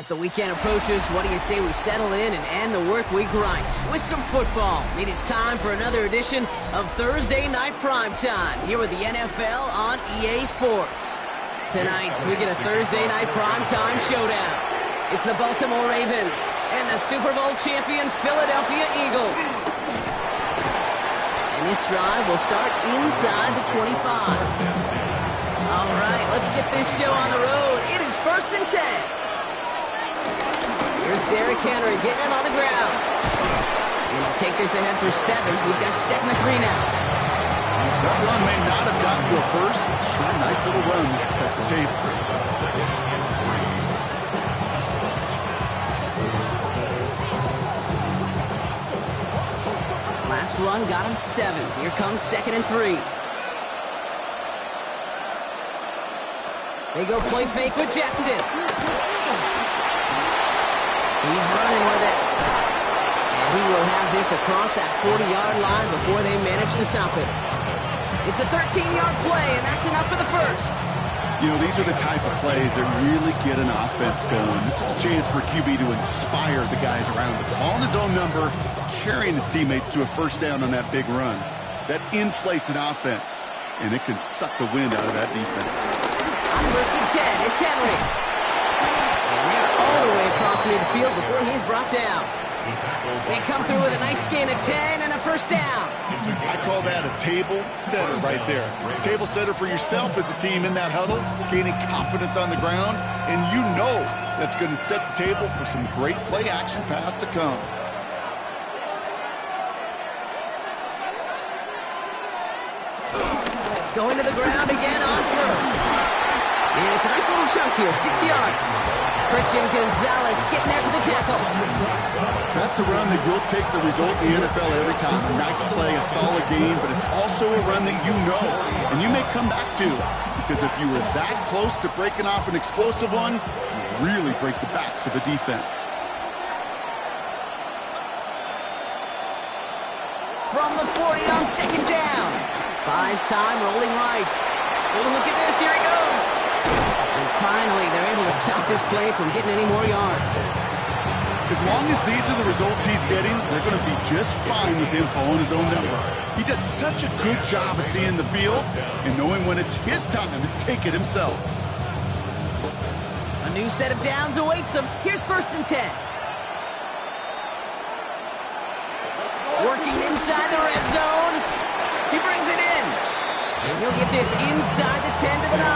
As the weekend approaches, what do you say we settle in and end the work week right with some football? It is time for another edition of Thursday Night Primetime here with the NFL on EA Sports. Tonight, we get a Thursday Night Primetime showdown. It's the Baltimore Ravens and the Super Bowl champion Philadelphia Eagles. And this drive will start inside the 25. All right, let's get this show on the road. It is 1st and 10. Here's Derrick Henry getting it on the ground. And he'll take this ahead for 7. We've got 2nd and 3 now. That run may not have gotten to a first. Sure, nice little run to set the table. Last run got him 7. Here comes 2nd and 3. They go play fake with Jackson. He's running with it. And he will have this across that 40-yard line before they manage to stop it. It's a 13-yard play, and that's enough for the first. You know, these are the type of plays that really get an offense going. This is a chance for QB to inspire the guys around him. Calling his own number, carrying his teammates to a first down on that big run. That inflates an offense, and it can suck the wind out of that defense. On 1st and 10, it's Henry. And they're all the way across midfield before he's brought down. They come through with a nice gain of 10 and a first down. I call that a table setter right there. Table setter for yourself as a team in that huddle, gaining confidence on the ground, and you know that's going to set the table for some great play action pass to come. Going to the ground again on first. And it's a nice little chunk here, 6 yards. Christian Gonzalez getting there for the tackle. That's a run that you'll take the result in the NFL every time. A nice play, a solid game, but it's also a run that you know and you may come back to. Because if you were that close to breaking off an explosive one, you really break the backs of a defense. From the 40 on 2nd down. Buys time, rolling right. Oh, look at this, here he goes. And finally, they're able to stop this play from getting any more yards. As long as these are the results he's getting, they're going to be just fine with him calling his own number. He does such a good job of seeing the field and knowing when it's his time to take it himself. A new set of downs awaits him. Here's 1st and 10. Working inside the red zone. He brings it in. And he'll get this inside the 10 to the 9.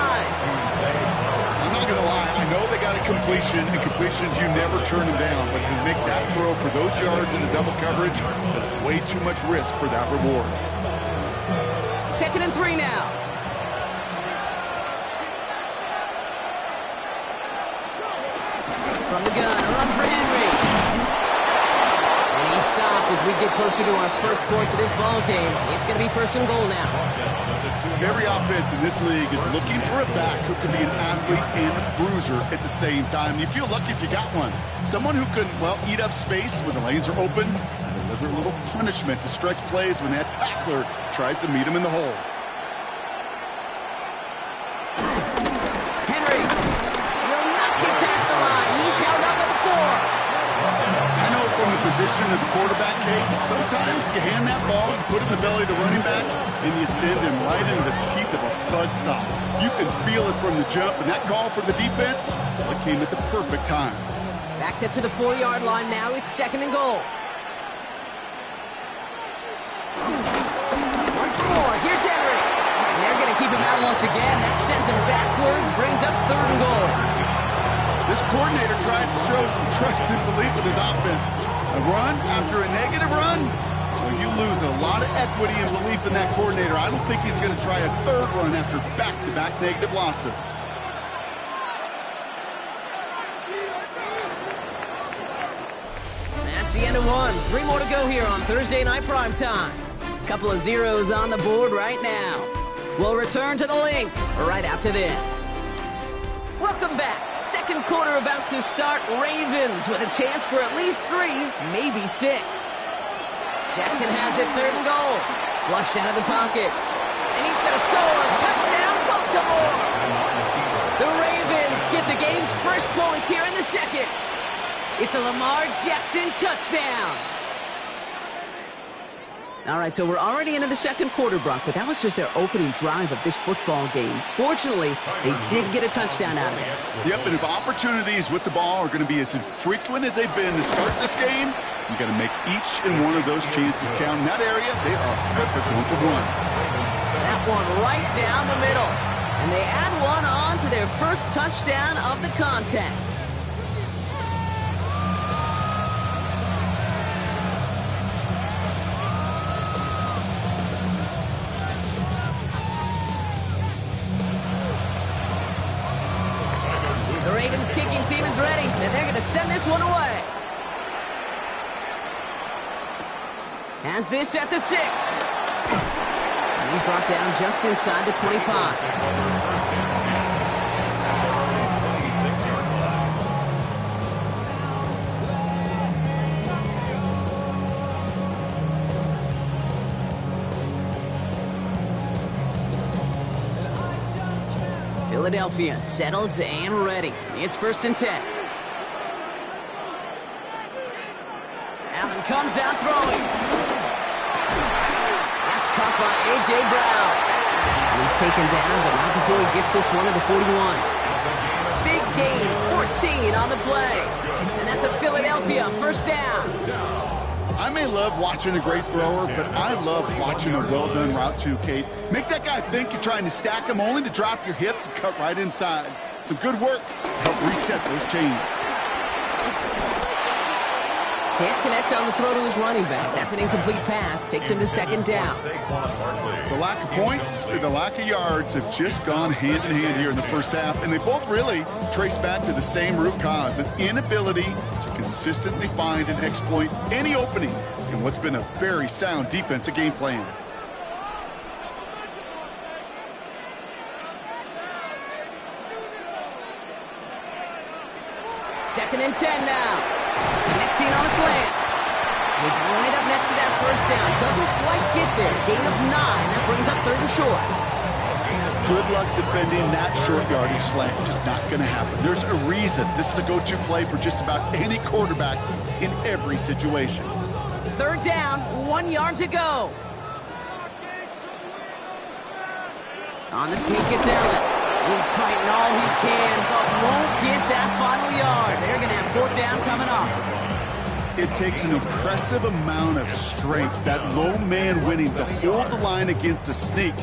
I'm not going to lie. I know they got a completion, and completions, you never turn them down. But to make that throw for those yards in the double coverage, that's way too much risk for that reward. 2nd and 3 now. From the gun, a run for Henry. And he stopped as we get closer to our first points of this ball game. It's going to be 1st and goal now. Every offense in this league is looking for a back who can be an athlete and a bruiser at the same time. You feel lucky if you got one. Someone who can, well, eat up space when the lanes are open and deliver a little punishment to stretch plays when that tackler tries to meet him in the hole. Henry will not get past the line. He's held up at the 4. I know from the position of the quarterback, Kate, sometimes you hand that ball, you put it in the belly of the running back, and you send him right into the teeth of a buzzsaw. You can feel it from the jump, and that call from the defense, well, it came at the perfect time. Backed up to the 4-yard line now. It's 2nd and goal. Once more, here's Henry. And they're going to keep him out once again. That sends him backwards, brings up 3rd and goal. This coordinator tried to show some trust and belief with his offense. A run after a negative run, well, you lose a lot of equity and belief in that coordinator. I don't think he's going to try a 3rd run after back-to-back negative losses. That's the end of 1. 3 more to go here on Thursday Night Primetime. Couple of zeros on the board right now. We'll return to the link right after this. Welcome back. 2nd quarter about to start. Ravens with a chance for at least 3, maybe 6. Jackson has it, 3rd and goal. Flushed out of the pocket. And he's going to score. Touchdown, Baltimore. The Ravens get the game's first points here in the second. It's a Lamar Jackson touchdown. All right, so we're already into the second quarter, Brock, but that was just their opening drive of this football game. Fortunately, they did get a touchdown out of it. Yep, and if opportunities with the ball are going to be as infrequent as they've been to start this game, you got to make each and one of those chances count. In that area, they are perfect 1-for-1. That one right down the middle. And they add one on to their first touchdown of the contest. The Ravens kicking team is ready, and they're going to send this one away. Has this at the 6. And he's brought down just inside the 25. Philadelphia settled and ready. It's 1st and 10. Allen comes out throwing. That's caught by A.J. Brown. And he's taken down, but not before he gets this one to the 41. Big gain, 14 on the play. And that's a Philadelphia first down. I may love watching a great thrower, but I love watching a well-done route too, Kate. Make that guy think you're trying to stack him only to drop your hips and cut right inside. Some good work to help reset those chains. Can't connect on the throw to his running back. That's an incomplete pass. Takes him to 2nd down. The lack of points and the lack of yards have just gone hand in hand here in the first half, and they both really trace back to the same root cause, an inability to consistently find and exploit any opening in what's been a very sound defensive game plan. Second and 10 now. Connecting on a slant. He's right up next to that first down. Doesn't quite get there. Gain of 9. That brings up 3rd and short. Good luck defending that short yardage slant. Just not going to happen. There's a reason this is a go-to play for just about any quarterback in every situation. 3rd down, 1 yard to go. On the sneak, it's Allen. He's fighting all he can, but won't get that final yard. They're going to have 4th down coming up. It takes an impressive amount of strength, that low man winning, to hold the line against a sneak,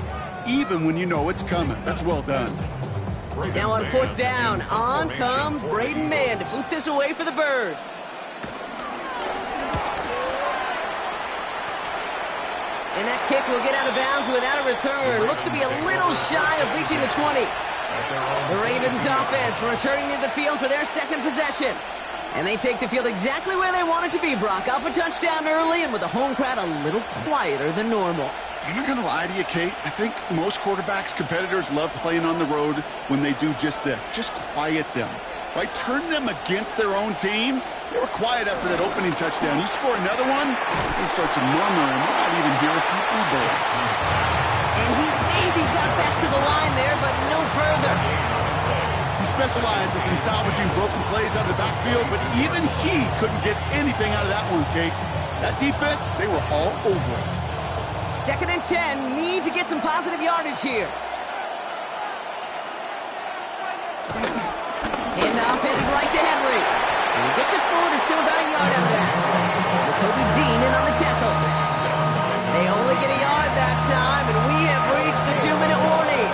even when you know it's coming. That's well done. Now on 4th down, on comes Braden Mann to boot this away for the Birds. And that kick will get out of bounds without a return. Looks to be a little shy of reaching the 20. The Ravens offense returning to the field for their second possession. And they take the field exactly where they want it to be, Brock. Up a touchdown early, and with the home crowd a little quieter than normal. I'm not going to lie to you, Kate. I think most quarterbacks, competitors, love playing on the road when they do just this. Just quiet them. Right? Turn them against their own team. They were quiet after that opening touchdown. You score another one, they start to murmur, and we might even hear a few bluebirds. And he maybe got back to the line there, but no further. He specializes in salvaging broken plays out of the backfield, but even he couldn't get anything out of that one, Kate. That defense, they were all over it. 2nd and 10, need to get some positive yardage here. Handoff headed right to Henry. And he gets it forward to still about a yard out of that. Kobe Dean in on the tackle. They only get a yard that time, and we have reached the 2-minute warning.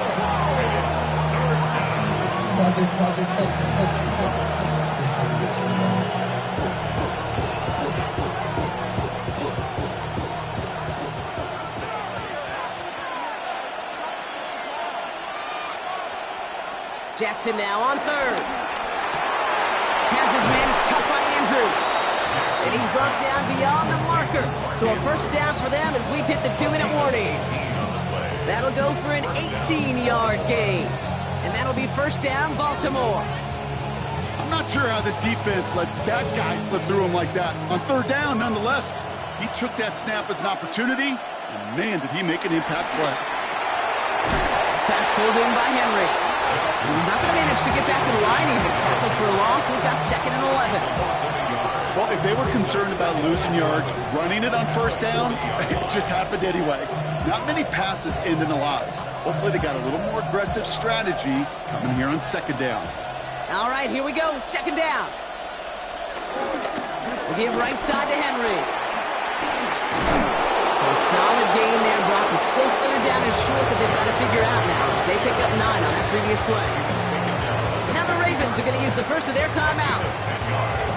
Jackson now on 3rd. Has his man, it's cut by Andrews. And he's brought down beyond the marker. So a first down for them as we've hit the 2-minute warning. That'll go for an 18-yard gain. And that'll be first down, Baltimore. I'm not sure how this defense let that guy slip through him like that. On 3rd down, nonetheless, he took that snap as an opportunity, and man, did he make an impact play. Pass pulled in by Henry. He's not going to manage to get back to the line even. Tackled for a loss. We've got 2nd and 11. Well, if they were concerned about losing yards, running it on first down, it just happened anyway. Not many passes end in a loss. Hopefully they got a little more aggressive strategy coming here on 2nd down. All right, here we go. 2nd down. We'll give right side to Henry. So a solid gain there, Brock. It's still 3rd down and short that they've got to figure out now as they pick up 9 on that previous play. Now the Ravens are going to use the first of their timeouts.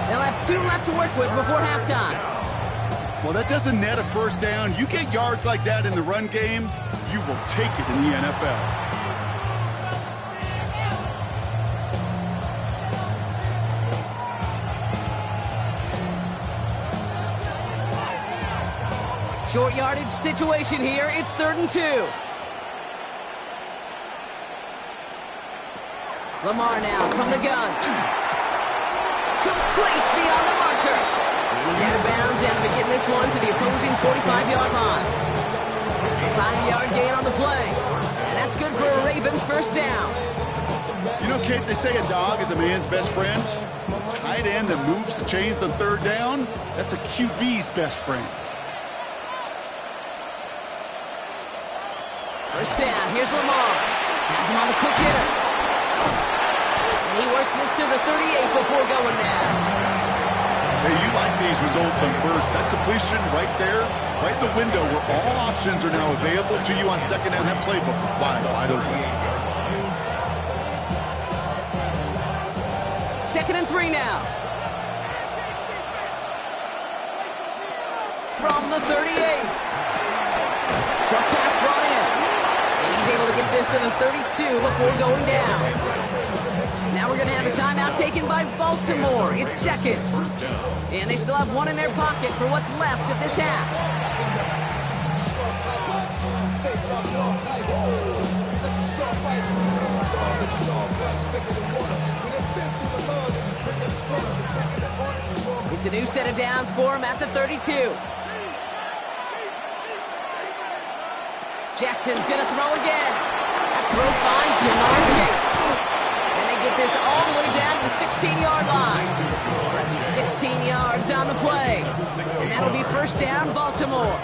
They'll have 2 left to work with before halftime. Well, that doesn't net a first down. You get yards like that in the run game, you will take it in the NFL. Short yardage situation here. It's 3rd and 2. Lamar now from the gun. Complete beyond the marker. And he's out of bounds after getting this one to the opposing 45-yard line. A 5-yard gain on the play. And that's good for a Ravens first down. You know, Kate, they say a dog is a man's best friend. A tight end that moves the chains on 3rd down, that's a QB's best friend. First down, here's Lamar. Has him on the quick hitter. And he works this to the 38 before going down. Hey, you like these results on first. That completion right there, right in the window where all options are now available to you on 2nd down. That playbook wide open. 2nd and 3 now. From the 38. Short pass brought in. And he's able to get this to the 32 before going down. Now we're going to have a timeout taken by Baltimore. It's 2nd. And they still have 1 in their pocket for what's left of this half. It's a new set of downs for him at the 32. Jackson's going to throw again. That throw finds Jamar Chase. And they get this all the way down to the 16-yard line. 16 yards on the play. And that'll be first down, Baltimore.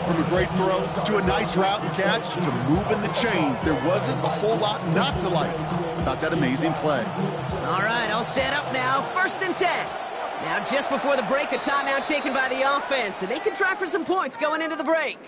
From a great throw to a nice route and catch to moving the chains, there wasn't a whole lot not to like about that amazing play. All right, all set up now. 1st and 10. Now just before the break, a timeout taken by the offense. And they can try for some points going into the break.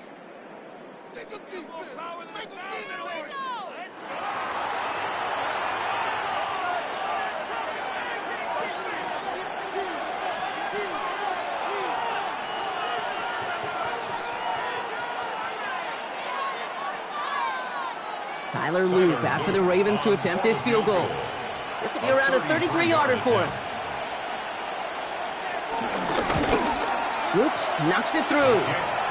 Tyler Loop after the Ravens to attempt this field goal. This will be around a 33-yarder for him. Whoops, knocks it through.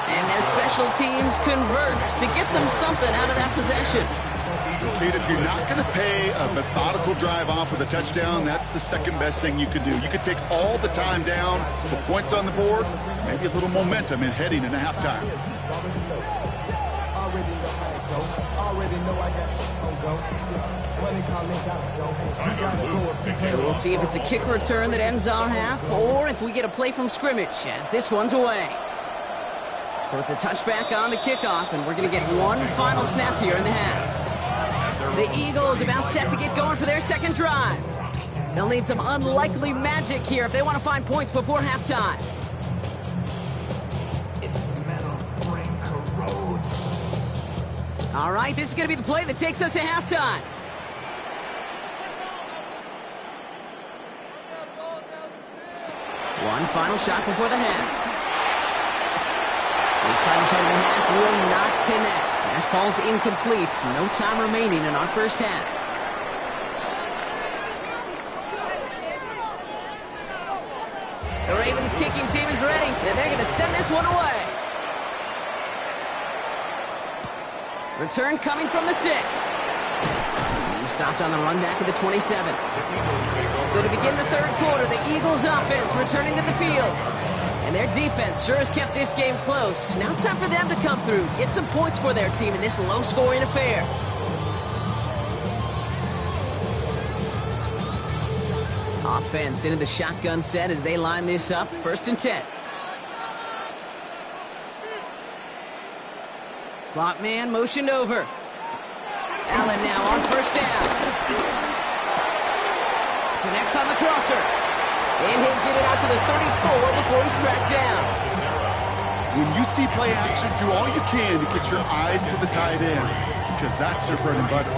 And their special teams converts to get them something out of that possession. Pete, if you're not going to pay a methodical drive off with a touchdown, that's the second best thing you could do. You could take all the time down, put points on the board, maybe a little momentum in heading into halftime. So we'll see if it's a kick return that ends our half, or if we get a play from scrimmage, as this one's away. So it's a touchback on the kickoff, and we're going to get one final snap here in the half. The Eagles about set to get going for their second drive. They'll need some unlikely magic here if they want to find points before halftime. All right, this is going to be the play that takes us to halftime. One final shot before the half. This final shot of the half will not connect. That falls incomplete. No time remaining in our first half. The Ravens kicking team is ready, and they're going to send this one away. Return coming from the 6. He stopped on the run back at the 27. So to begin the third quarter, the Eagles offense returning to the field. And their defense sure has kept this game close. Now it's time for them to come through, get some points for their team in this low-scoring affair. defense into the shotgun set as they line this up. 1st and 10. Slot man motioned over. Allen now on 1st down. Connects on the crosser. And he'll get it out to the 34 before he's tracked down. When you see play action, do all you can to get your eyes to the tight end, because that's their bread and butter.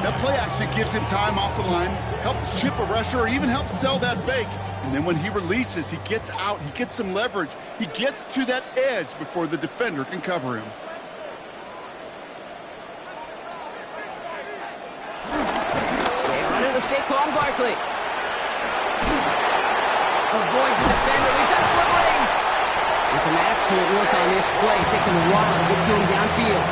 That play action gives him time off the line, helps chip a rusher, or even helps sell that fake. And then when he releases, he gets out, he gets some leverage. He gets to that edge before the defender can cover him. They run it with Saquon Barkley. Avoids the defender. We've got a foot race. And some excellent work on this play. It takes him a while to get to him downfield.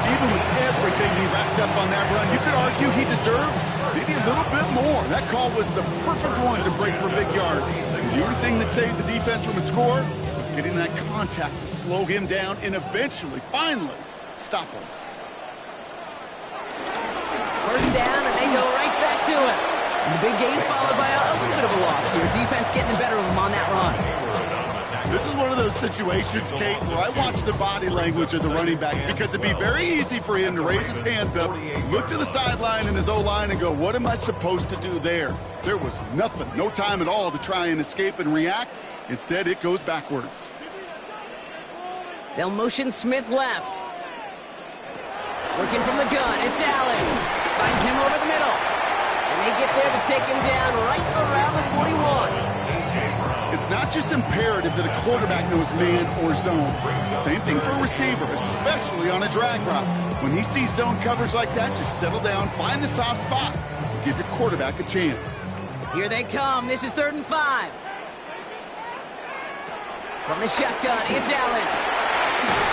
Even with everything he racked up on that run, you could argue he deserved maybe a little bit more. That call was the perfect one to break for big yards. The only thing that saved the defense from a score was getting that contact to slow him down and eventually, finally, stop him. 1st down, and they go right back to it. And the big gain followed by a little bit of a loss here. Defense getting the better of him on that run. This is one of those situations, Kate, where I watch the body language of the running back, because it'd be very easy for him to raise his hands up, look to the sideline in his O-line and go, what am I supposed to do there? There was nothing, no time at all to try and escape and react. Instead, it goes backwards. They'll motion Smith left. Working from the gun, it's Allen. Finds him over the middle. And they get there to take him down right around the 41. It's not just imperative that a quarterback knows man or zone. Same thing for a receiver, especially on a drag route. When he sees zone coverage like that, just settle down, find the soft spot, and give your quarterback a chance. Here they come. This is 3rd and 5. From the shotgun, it's Allen.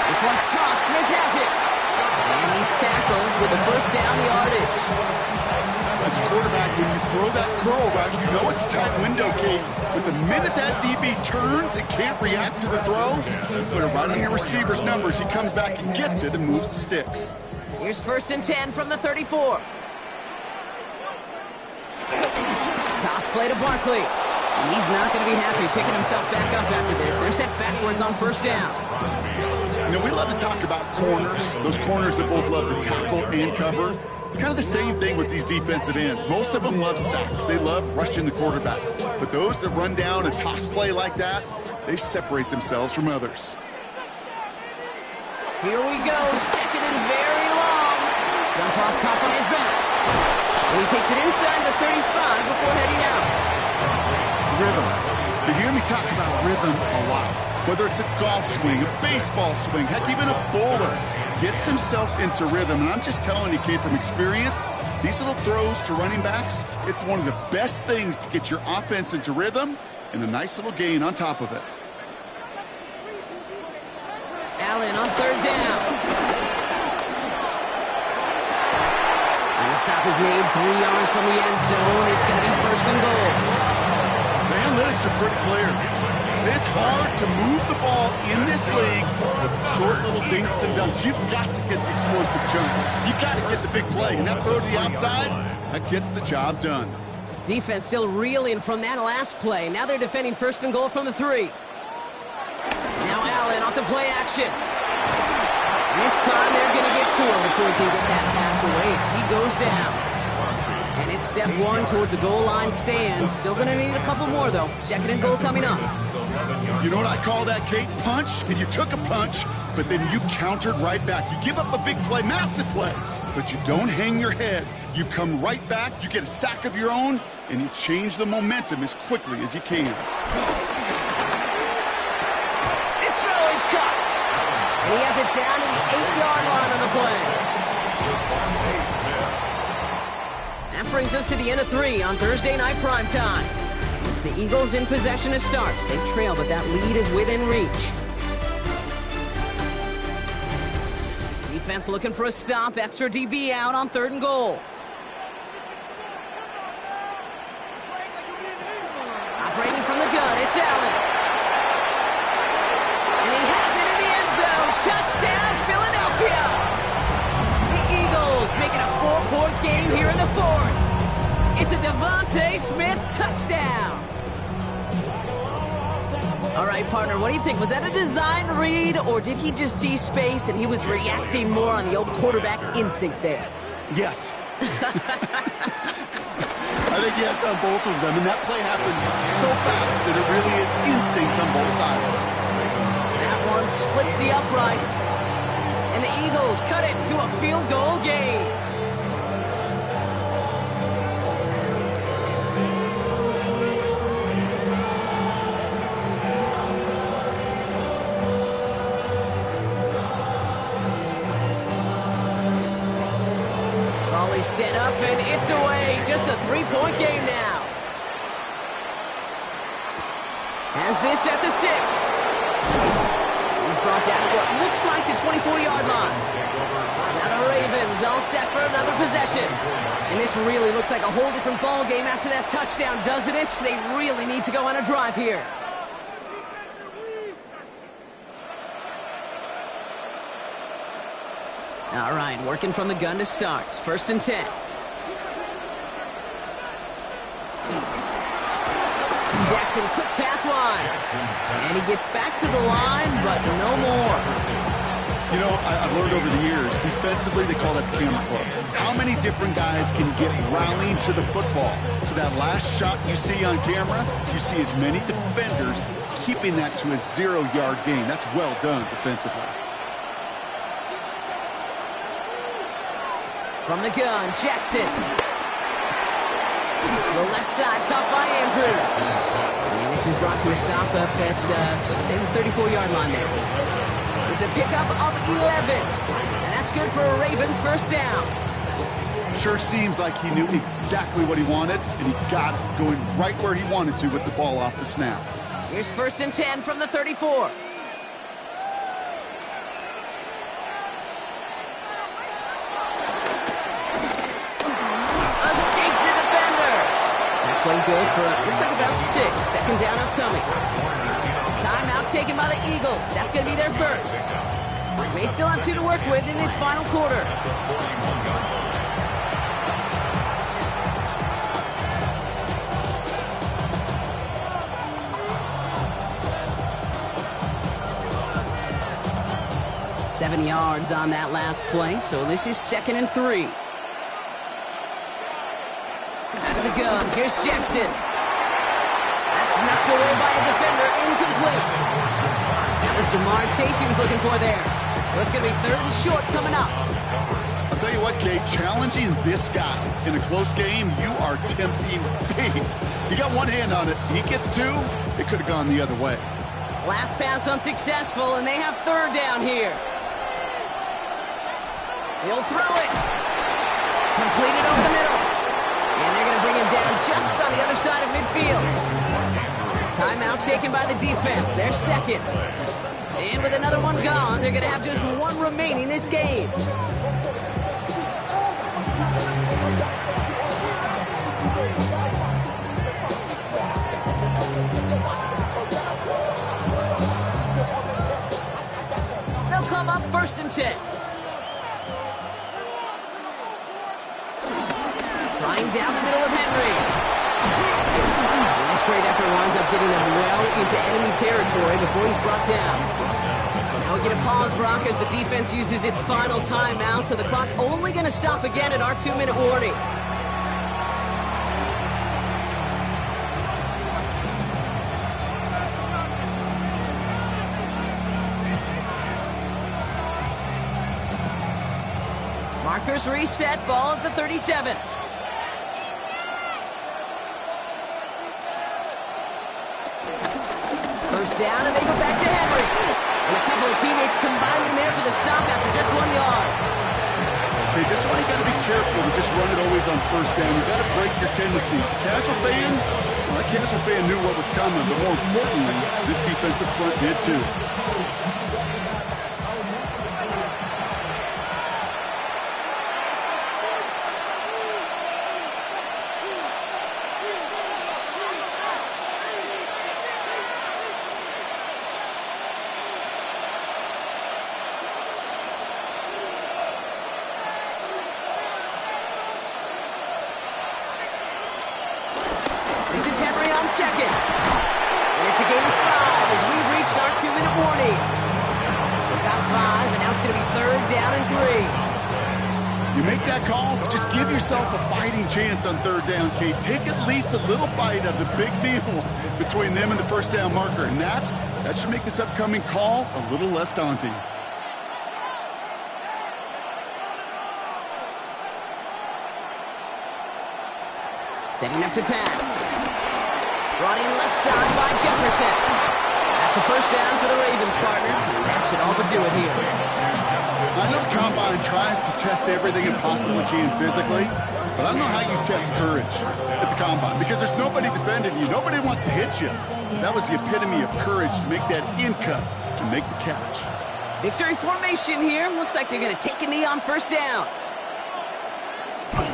This one's caught. Smith has it. And he's tackled with the 1st down yardage. As a quarterback, when you throw that curl route, you know it's a tight window, Kate. But the minute that DB turns and can't react to the throw, you put it right on your receiver's numbers. He comes back and gets it and moves the sticks. Here's 1st and 10 from the 34. Toss play to Barkley. And he's not going to be happy picking himself back up after this. They're sent backwards on 1st down. You know, we love to talk about corners, those corners that both love to tackle and cover. It's kind of the same thing with these defensive ends. Most of them love sacks. They love rushing the quarterback. But those that run down a toss play like that, they separate themselves from others. Here we go. 2nd and very long. Jump off cop on his back. And he takes it inside the 35 before heading out. Rhythm. You hear me talk about rhythm a lot. Whether it's a golf swing, a baseball swing, heck, even a bowler gets himself into rhythm. And I'm just telling you, kid, from experience, these little throws to running backs, it's one of the best things to get your offense into rhythm and a nice little gain on top of it. Allen on 3rd down. And the stop is made 3 yards from the end zone. It's going to be 1st and goal. The analytics are pretty clear. It's hard to move the ball in this league with short little dinks and dunks. You've got to get the explosive jump. You've got to get the big play. And that throw to the outside, that gets the job done. Defense still reeling from that last play. Now they're defending 1st and goal from the 3. Now Allen off the play action. And this time they're going to get to him before he can get that pass away as he goes down. And it's step 1 towards a goal line stand. Still going to need a couple more, though. 2nd and goal coming up. You know what I call that, Kate? Punch. And you took a punch, but then you countered right back. You give up a big play, massive play, but you don't hang your head. You come right back, you get a sack of your own, and you change the momentum as quickly as you can. This throw is caught. And he has it down to the 8-yard line on the play. That brings us to the end of 3 on Thursday Night Primetime. It's the Eagles in possession as starts. They trail, but that lead is within reach. Defense looking for a stop. Extra DB out on 3rd and goal. Operating from the gun, it's Allen. And he has it in the end zone. Touchdown, Philadelphia. The Eagles making a 4-point game here in the 4th. It's a Devontae Smith, touchdown! All right, partner, what do you think? Was that a design read, or did he just see space and he was reacting more on the old quarterback instinct there? Yes. I think yes on both of them, and that play happens so fast that it really is instincts on both sides. That one splits the uprights, and the Eagles cut it to a field goal game. Set up, and it's away. Just a three-point game now. Has this at the 6. He's brought down at what looks like the 24-yard line. Now the Ravens all set for another possession. And this really looks like a whole different ball game after that touchdown, doesn't it? They really need to go on a drive here. All right, working from the gun to start. 1st and 10. Jackson, quick pass wide. And he gets back to the line, but no more. You know, I've learned over the years, defensively, they call that the camera club. How many different guys can get rallying to the football? So that last shot you see on camera, you see as many defenders keeping that to a 0-yard gain. That's well done defensively. From the gun, Jackson. The left side caught by Andrews. And this is brought to a stop up at, let's say, the 34-yard line there. It's a pickup of 11. And that's good for a Ravens first down. Sure seems like he knew exactly what he wanted, and he got it going right where he wanted to with the ball off the snap. Here's 1st and 10 from the 34. Playing good for, looks like about 6. 2nd down upcoming. Timeout taken by the Eagles. That's going to be their first. They still have 2 to work with in this final quarter. Seven yards on that last play, so this is 2nd and 3. The gun. Here's Jackson. That's knocked away by a defender. Incomplete. That was Jamar Chase he was looking for there. So it's going to be 3rd and short coming up. I'll tell you what, Kate, challenging this guy in a close game, you are tempting fate. You got one hand on it. He gets 2. It could have gone the other way. Last pass unsuccessful, and they have 3rd down here. He'll throw it. Completed over the middle. And they're going to bring him down just on the other side of midfield. Timeout taken by the defense. They're 2nd. And with another one gone, they're going to have just 1 remaining this game. They'll come up 1st and 10. Flying down the middle of Henry. This great effort winds up getting them well into enemy territory before he's brought down. Now we get a pause, Brock, as the defense uses its final timeout, so the clock only going to stop again at our 2-minute warning. Markers reset, ball at the 37. First down, and they go back to Henry. And a couple of teammates combined in there for the stop after just 1 yard. Okay, this is why you got to be careful to just run it always on 1st down. You got to break your tendencies. Casual fan, well, that casual fan knew what was coming, but more importantly, this defensive front did too. and 3. You make that call to just give yourself a fighting chance on third down, Kate. Take at least a little bite of the big meal between them and the first down marker, and that should make this upcoming call a little less daunting. Setting up to pass. Brought in left side by Jefferson. That's a first down for the Ravens, partner. That should all but do it here. I know the Combine tries to test everything it possibly can physically, but I don't know how you test courage at the Combine because there's nobody defending you. Nobody wants to hit you. That was the epitome of courage to make that in cut and make the catch. Victory formation here. Looks like they're going to take a knee on first down.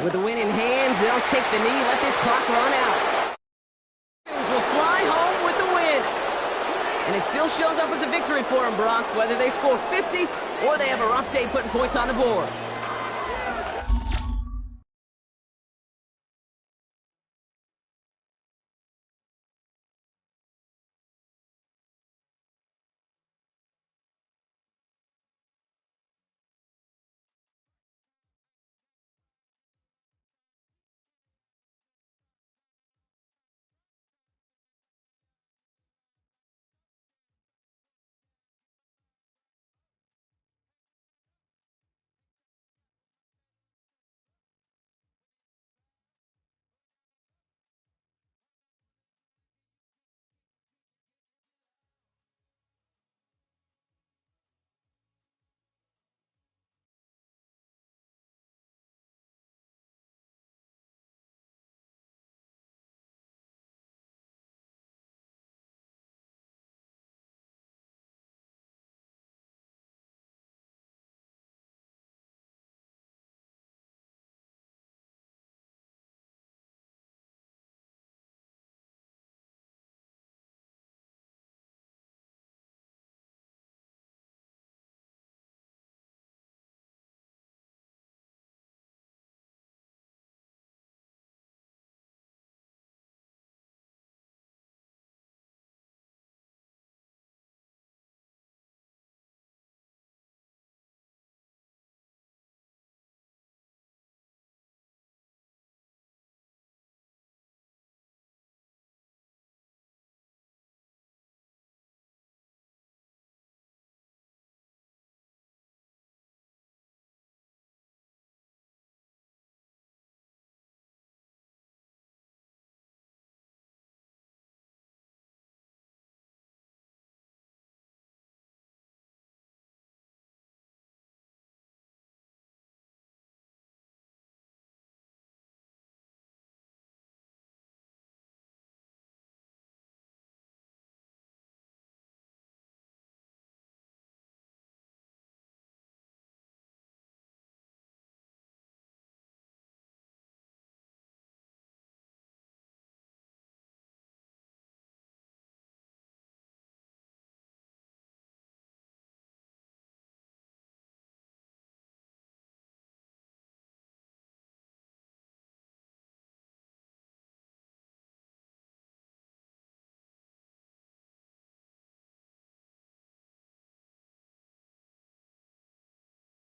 With the win in hand, they'll take the knee, let this clock run out. Ravens will fly home with the win. And it still shows up as a victory for them, Brock, whether they score 50 or they have a rough day putting points on the board.